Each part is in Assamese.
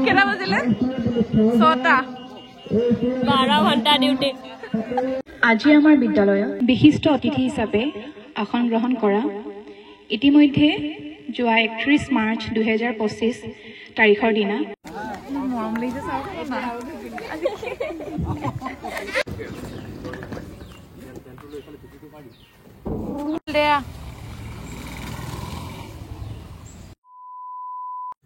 কেটা বাজিলে 6টা 12 ঘণ্টা ডিউটি আজি আমাৰ বিদ্যালয়ত বিশিষ্ট অতিথি হিচাপে আসন গ্ৰহণ কৰা ইতিমধ্যে যোৱা 31 মাৰ্চ 2025 তাৰিখৰ দিনা মৰম লাগিছে চাওক না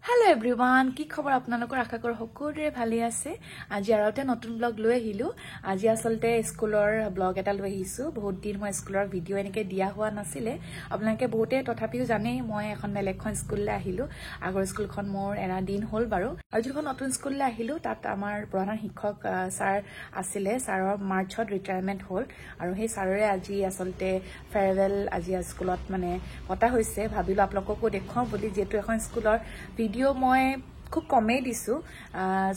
हेलो एवरीवन की खबर आपनालोकर आशा कर सकलोरे भाले आछे আজি आरोते नतुन ब्लग লৈ আহিলো আজি আসলতে স্কুলৰ ব্লগ এটা লৈ আহিছো বহুত দিন মই স্কুলৰ ভিডিও এনেকে দিয়া হোৱা নাছিলে আপোনালোকে বহুতে তথাপিও জানে মই এখন বেলেগখন স্কুললৈ আহিলো আগৰ স্কুলখন মোৰ এৰা দিন হ'ল বাৰু আৰু যখন নতুন স্কুললৈ আহিলো তাত আমাৰ প্ৰধান শিক্ষক স্যাৰ আছিলে স্যাৰৰ মাৰ্চত ৰিটায়াৰমেন্ট হ'ল আৰু সেই স্যাৰৰে আজি আসলতে ফেয়াৰৱেল আজি স্কুলত মানে পতা হৈছে ভাবিলো আপোনালোককো দেখুৱাও বুলি যেটো এখন স্কুলৰ ভিডিও মই খুব কমে দিছো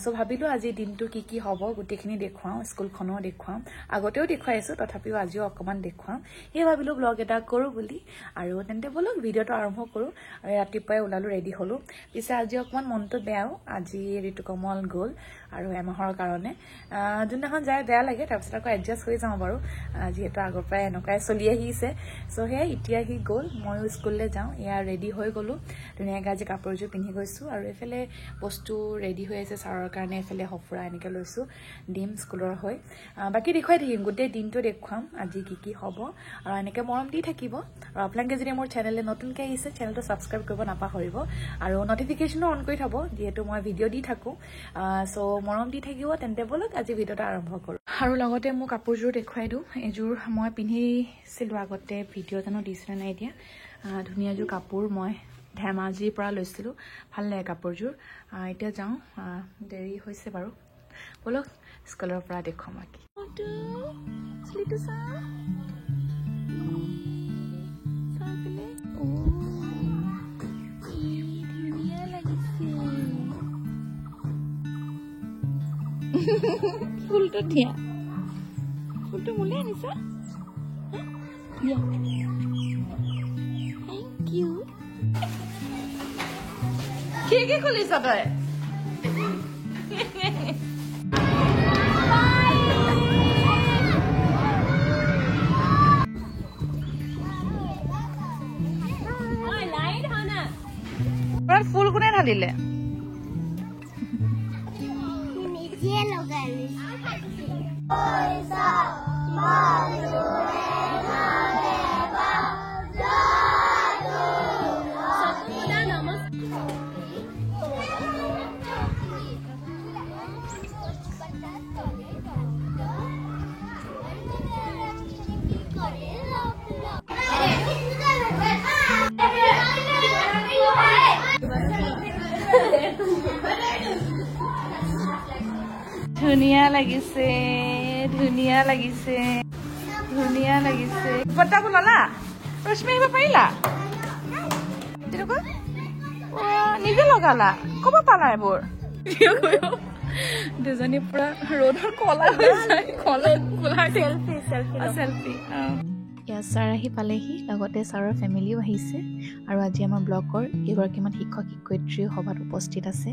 সো ভাবিলো আজি দিনটো কি হ'ব গুটেখিনি দেখুৱাও স্কুলখনো দেখুৱাম আগতেও দেখুৱাইছো তথাপিও আজিও অকমান দেখুৱাম এই ভাবিলো ব্লগ এটা কৰো বুলি আৰু তেন্তে বলক ভিডিওটো আৰম্ভ কৰো আৰু ৰাতিপুৱাই ওলালো ৰেডি হলো পিছে আজি অকমান মনটো বেয়াও আজি ঋতুকমল গ'ল আৰু এমাহৰ কাৰণে যোনখন যায় বেয়া লাগে তাৰপিছত আকৌ এডজাস্ট হৈ যাওঁ বাৰু যেহেতু আগৰ পৰাই এনেকুৱাই চলি আহিছে সো হে এতিয়া হি গ'ল মই স্কুললৈ যাওঁ ইয়া ৰেডি হৈ গলো ধুনীয়াকৈ আজি কাপোৰযোৰ পিন্ধি গৈছো আৰু এফালে বস্তু ৰেডি হৈ আছে সাৰৰ কাৰণে এফালে হফৰা এনেকৈ লৈছো ডিম স্কুলৰ হৈ বাকি দেখুৱাই থাকিম গোটেই দিনটো দেখুৱাম আজি কি হ'ব আৰু এনেকৈ মৰম দি থাকিব আৰু আপোনালোকে যদি মোৰ চেনেললে নতুনকৈ আহিছে চেনেলটো সাবস্ক্ৰাইব কৰিব নাপাহৰিব আৰু নটিফিকেশনো অন কৰি থব যেহেতু মই ভিডিও দি থাকো সো মৰম দি থাকিব তেন্তে বলক আজি ভিডিওটা আৰম্ভ কৰো আৰু লগতে মোক কাপোৰযোৰ দেখুৱাই দিও এযোৰ মই পিন্ধিছিলো আগতে ভিডিও জানো দিছিলে নাই এতিয়া ধুনীয়াযোৰ কাপোৰ মই ধেমাজিৰ পৰা লৈছিলো ভাল লাগে কাপোৰযোৰ এতিয়া যাওঁ দেৰি হৈছে বাৰু বলক স্কুলৰ পৰা দেখুৱাম কি স্লিটু সা সাবলে ও ধুনীয়া লাগিছে ফুলটো দিয়া ফুলটো মুলে আনিছা দিয়া থ্যাংক ইউ কি খুলিছ তই ফুল কোনে ঢালিলে নিজে লগালি ধুনীয়া লাগিছে ধুনীয়া লাগিছে ধুনীয়া লাগিছে পটা বলালা ৰশ্মি আহিব পাৰিলা তেনেকুৱা নিজে লগালা ক'ব পালা এইবোৰ দুজনী পুৰা ৰ'দৰ কলা হৈ যায় চেলফি ছাৰ আহি পালেহি লগতে ছাৰৰ ফেমিলিও আহিছে আৰু আজি আমাৰ ব্লকৰ কেইগৰাকীমান শিক্ষক শিক্ষয়িত্ৰীও সভাত উপস্থিত আছে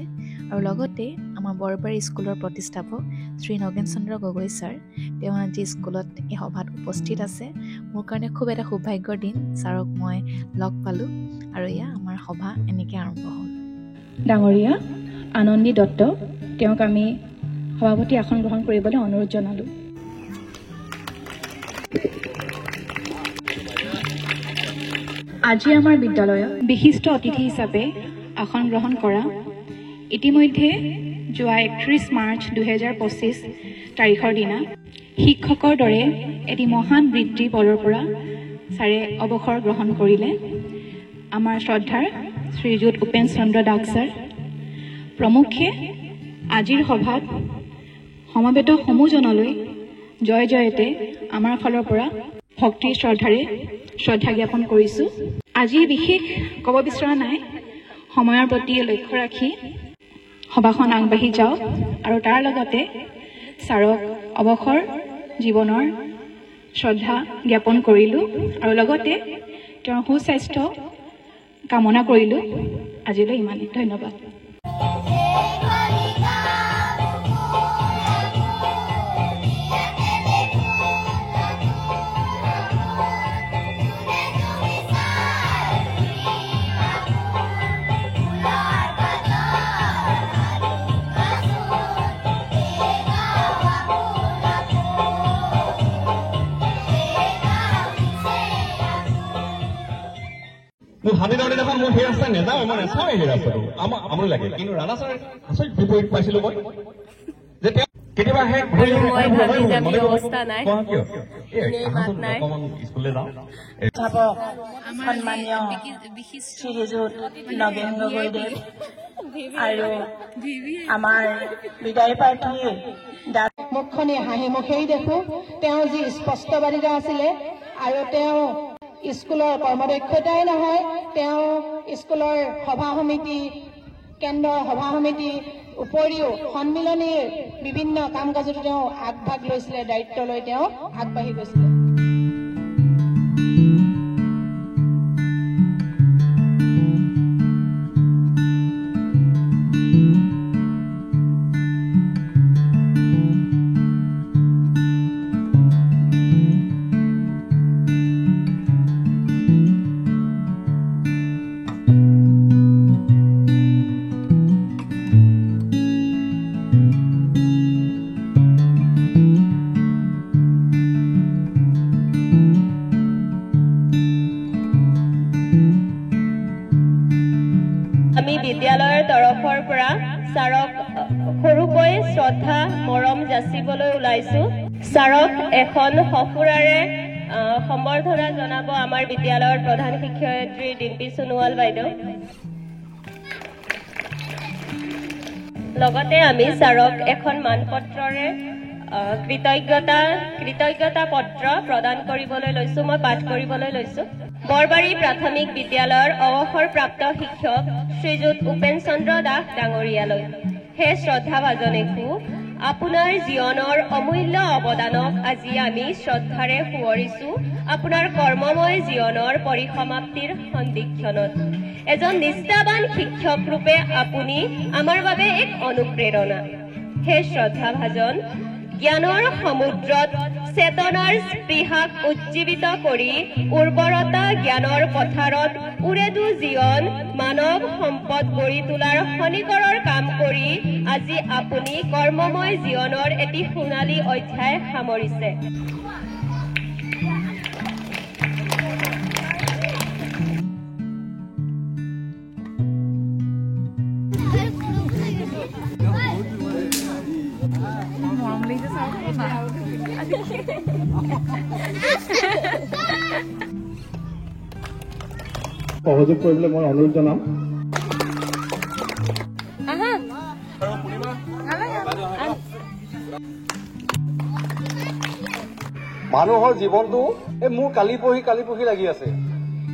আৰু লগতে আমাৰ বৰবাৰী স্কুলৰ প্ৰতিষ্ঠাপক শ্ৰী নগেন চন্দ্ৰ গগৈ ছাৰ তেওঁ আজি স্কুলত এই সভাত উপস্থিত আছে মোৰ কাৰণে খুব এটা সৌভাগ্যৰ দিন ছাৰক মই লগ পালোঁ আৰু এয়া আমাৰ সভা এনেকৈ আৰম্ভ হ'ল ডাঙৰীয়া আনন্দী দত্ত তেওঁক আমি সভাপতি আসন গ্ৰহণ কৰিবলৈ অনুৰোধ জনালোঁ আজি আমাৰ বিদ্যালয়ত বিশিষ্ট অতিথি হিচাপে আসন গ্ৰহণ কৰা ইতিমধ্যে যোৱা 31 মাৰ্চ 2025 তাৰিখৰ দিনা শিক্ষকৰ দৰে এটি মহান বৃত্তি পদৰ পৰা ছাৰে অৱসৰ গ্ৰহণ কৰিলে আমাৰ শ্ৰদ্ধাৰ শ্ৰীযুত উপেন চন্দ্ৰ দাস ছাৰ প্ৰমুখ্যে আজিৰ সভাত সমবেত সমূহজনলৈ জয় জয়তে আমাৰ ফালৰ পৰা ভক্তি শ্ৰদ্ধাৰে শ্ৰদ্ধা জ্ঞাপন কৰিছো আজি বিশেষ ক'ব বিচৰা নাই সময়ৰ প্ৰতি লক্ষ্য ৰাখি সভাখন আগবাঢ়ি যাওক আৰু তাৰ লগতে ছাৰক অৱসৰ জীৱনৰ শ্ৰদ্ধা জ্ঞাপন কৰিলোঁ আৰু লগতে তেওঁৰ সুস্বাস্থ্য কামনা কৰিলোঁ আজিলৈ ইমানেই ধন্যবাদ মই সেই ৰাস্তা নেযাওঁ, মই নাচাওঁ সেই ৰাস্তাটো, আমাৰ আমনি লাগে। কিন্তু ৰাণা ছাৰ আচৰিত বিপৰীত পাইছিলো মই, যে তেওঁ কেতিয়াবা সেই অকমান স্কুললৈ যাওঁ। সন্মানীয় শ্ৰীযুত নগেন গগৈদেৱ আৰু আমাৰ বিদায় প্ৰাৰ্থী মুখখনি হাঁহি মুখেই দেখো। তেওঁ যি স্পষ্টবাদিতা আছিলে আৰু তেওঁ স্কুলৰ কৰ্মদক্ষতাই নহয়, তেওঁ স্কুলৰ সভা সমিতি, কেন্দ্ৰৰ সভা সমিতি উপৰিও সন্মিলনীৰ বিভিন্ন কাম কাজতো তেওঁ আগভাগ লৈছিলে, দায়িত্ব লৈ তেওঁ আগবাঢ়ি গৈছিলে। আমি বিদ্যালয়ৰ তৰফৰ পৰা ছাৰক সৰুকৈ শ্ৰদ্ধা মৰম যাচিবলৈ ওলাইছো। ছাৰক এখন সফুৰাৰে সম্বৰ্ধনা জনাব আমাৰ বিদ্যালয়ৰ প্ৰধান শিক্ষয়িত্ৰী ডিম্পী সোণোৱাল বাইদেউ। লগতে আমি ছাৰক এখন মানপত্ৰৰে কৃতজ্ঞতা পত্ৰ প্ৰদান কৰিবলৈ লৈছো, মই পাঠ কৰিবলৈ লৈছো। বৰবাৰী প্ৰাথমিক বিদ্যালয়ৰ অৱসৰপ্ৰাপ্ত শিক্ষক শ্ৰীযুত উপেন চন্দ্ৰ দাস ডাঙৰীয়ালৈ হে শ্ৰদ্ধাভাজনেকো আপোনাৰ জীৱনৰ অমূল্য অৱদানক আজি আমি শ্ৰদ্ধাৰে সোঁৱৰিছো আপোনাৰ কৰ্মময় জীৱনৰ পৰিসমাপ্তিৰ সন্ধিক্ষণত। এজন নিষ্ঠাবান শিক্ষক ৰূপে আপুনি আমাৰ বাবে এক অনুপ্ৰেৰণা। হে শ্ৰদ্ধাভাজন, জ্ঞানৰ সমুদ্ৰত চেতনাৰ স্পৃহাক উজ্জীৱিত কৰি উৰ্বৰতা জ্ঞানৰ পথাৰত উৰেদু জীৱন মানৱ সম্পদ গঢ়ি তোলাৰ খনিকৰৰ কাম কৰি আজি আপুনি কৰ্মময় জীৱনৰ এটি সোণালী অধ্যায় সামৰিছে। সহযোগ কৰিবলৈ মই অনুৰোধ জনাম। মানুহৰ জীৱনটো এই মোৰ কালি পঢ়ি লাগি আছে।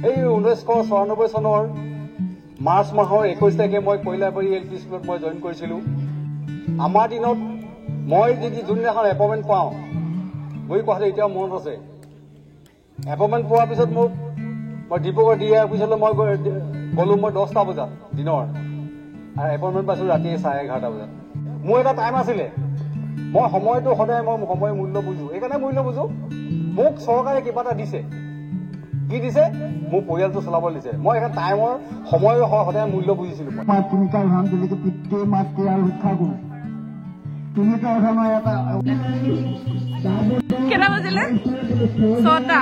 এই 1994 চনৰ মাৰ্চ মাহৰ 21 তাৰিখে মই কৈলাবাৰী LP স্কুলত মই জইন কৰিছিলোঁ। আমাৰ দিনত মই যদি যোনদিনাখন এপইণ্টমেণ্ট পাওঁ, গৈ কথাটো এতিয়াও মনত আছে। এপইণ্টমেণ্ট পোৱাৰ পিছত মই ডিব্ৰুগড় DI অফিচলৈ মই গ'লো মই 10টা বজাত দিনৰ, আৰু এপইণ্টমেণ্ট পাইছোঁ ৰাতি 11:30 বজাত। মোৰ এটা টাইম আছিলে, মই সময়টো সদায় মই সময় মূল্য বুজো। এইকাৰণে মূল্য বুজো, মোক চৰকাৰে কিবা এটা দিছে, কি দিছে? মোৰ পৰিয়ালটো চলাবলৈ দিছে। মই এটা টাইমৰ সময়ৰ সদায় মূল্য বুজিছিলোঁ। মই তিনিটা উদাহৰণ দিলোঁ, পিতৃ মাতৃ আৰু শিক্ষাগুৰু। তিনিটা উদাহৰণৰ এটা কেইটা বাজিলে? 6টা।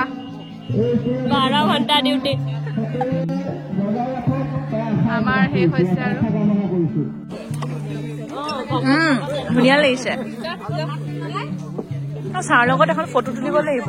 12 ঘণ্টা ডিউটি আমাৰ শেষ হৈছে আৰু ধুনীয়া লাগিছে। ছাৰ লগত এখন ফটো তুলিব লাগিব।